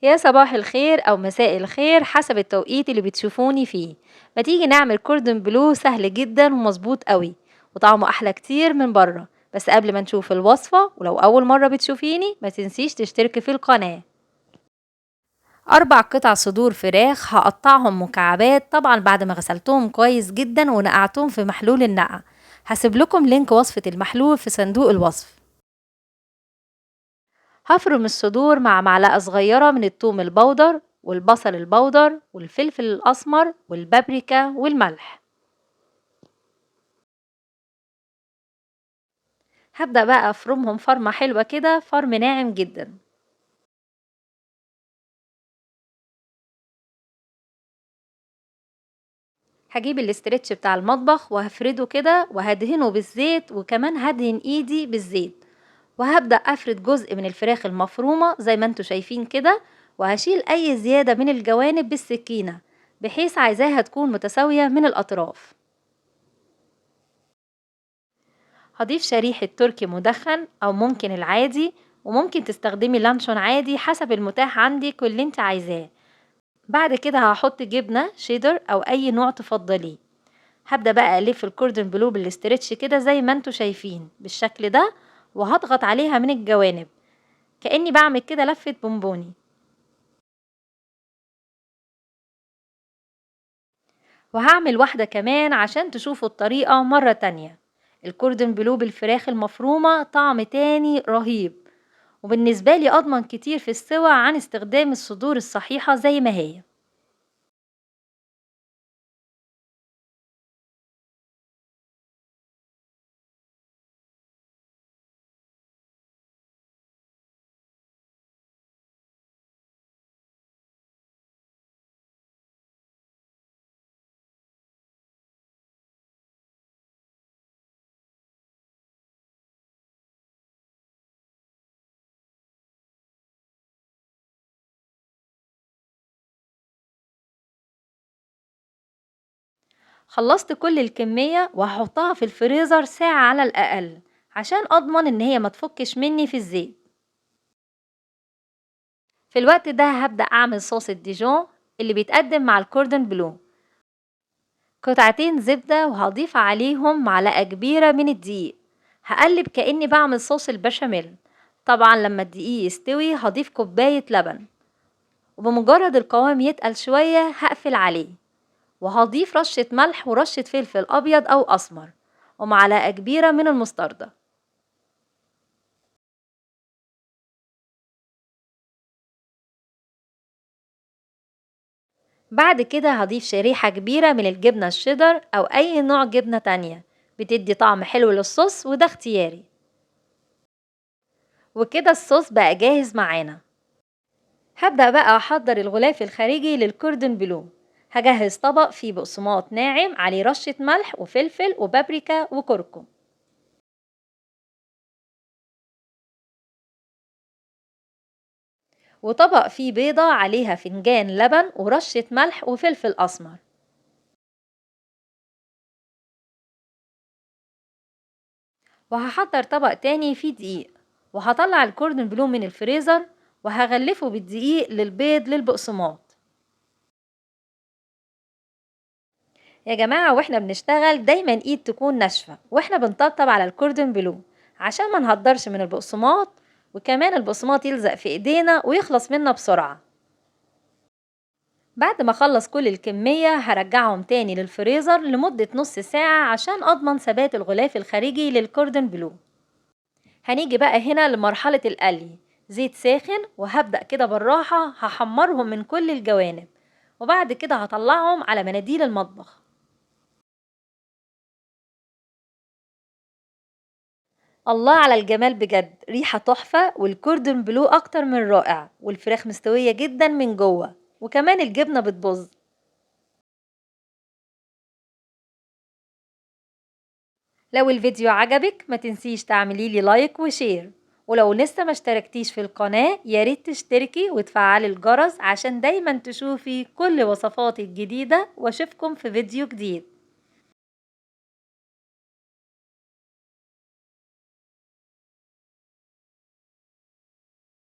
يا صباح الخير أو مساء الخير حسب التوقيت اللي بتشوفوني فيه. ما تيجي نعمل كوردون بلو سهل جدا ومظبوط قوي وطعمه أحلى كتير من بره. بس قبل ما نشوف الوصفة، ولو أول مرة بتشوفيني ما تنسيش تشتركي في القناة. 4 قطع صدور فراخ هقطعهم مكعبات، طبعا بعد ما غسلتهم كويس جدا ونقعتهم في محلول النقع. هسيب لكم لينك وصفة المحلول في صندوق الوصف. هفرم الصدور مع معلقة صغيرة من الثوم البودر والبصل البودر والفلفل الأسمر والبابريكا والملح. هبدأ بقى أفرمهم فرمة حلوة كده، فرم ناعم جدا. هجيب الاسترتش بتاع المطبخ وهفرده كده وهدهنه بالزيت، وكمان هدهن ايدي بالزيت. وهبدأ أفرد جزء من الفراخ المفرومة زي ما انتوا شايفين كده، وهشيل أي زيادة من الجوانب بالسكينة، بحيث عايزاها تكون متساوية من الأطراف. هضيف شريحة تركي مدخن أو ممكن العادي، وممكن تستخدمي لانشون عادي حسب المتاح عندك واللي انت عايزاه. بعد كده هحط جبنة شيدر أو أي نوع تفضليه. هبدأ بقى ألف الكوردون بلو بالاسترتش كده زي ما انتوا شايفين بالشكل ده، وهضغط عليها من الجوانب كأني بعمل كده لفة بونبوني. وهعمل واحدة كمان عشان تشوفوا الطريقة مرة تانية. الكوردون بلو بالفراخ المفرومة طعم تاني رهيب، وبالنسبة لي أضمن كتير في السوى عن استخدام الصدور الصحيحة زي ما هي. خلصت كل الكمية وهحطها في الفريزر ساعة على الأقل، عشان أضمن إن هي ما تفكش مني في الزيت. في الوقت ده هبدأ أعمل صوص الديجون اللي بيتقدم مع الكوردون بلو. قطعتين زبدة وهضيف عليهم معلقة كبيرة من الدقيق. هقلب كأني بعمل صوص البشاميل. طبعا لما الدقيق يستوي هضيف كوباية لبن، وبمجرد القوام يتقل شوية هقفل عليه. وهضيف رشة ملح ورشة فلفل أبيض أو أسمر، ومعلقة كبيرة من المستردة. بعد كده هضيف شريحة كبيرة من الجبنة الشيدر أو أي نوع جبنة تانية، بتدي طعم حلو للصوص وده اختياري. وكده الصوص بقى جاهز معانا. هبدأ بقى أحضر الغلاف الخارجي للكوردون بلو. هجهز طبق فيه بقسماط ناعم عليه رشة ملح وفلفل وبابريكا وكركم، وطبق فيه بيضة عليها فنجان لبن ورشة ملح وفلفل أسمر. وهحضر طبق تاني فيه دقيق، وهطلع الكوردون بلو من الفريزر وهغلفه بالدقيق للبيض للبقسماط. يا جماعة واحنا بنشتغل دايما ايد تكون ناشفة واحنا بنطبطب على الكوردون بلو، عشان ما نهدرش من البقسماط، وكمان البقسماط يلزق في ايدينا ويخلص منا بسرعة. بعد ما اخلص كل الكمية هرجعهم تاني للفريزر لمدة نص ساعة عشان اضمن ثبات الغلاف الخارجي للكوردون بلو. هنيجي بقى هنا لمرحلة القلي. زيت ساخن وهبدأ كده بالراحة هحمرهم من كل الجوانب، وبعد كده هطلعهم على مناديل المطبخ. الله على الجمال بجد، ريحة تحفة والكوردون بلو أكتر من رائع، والفراخ مستوية جدا من جوه، وكمان الجبنة بتبظ. لو الفيديو عجبك ما تنسيش تعملي لي لايك وشير، ولو لسه ما اشتركتيش في القناة ياريت تشتركي وتفعلي الجرس عشان دايما تشوفي كل وصفاتي الجديدة، واشوفكم في فيديو جديد.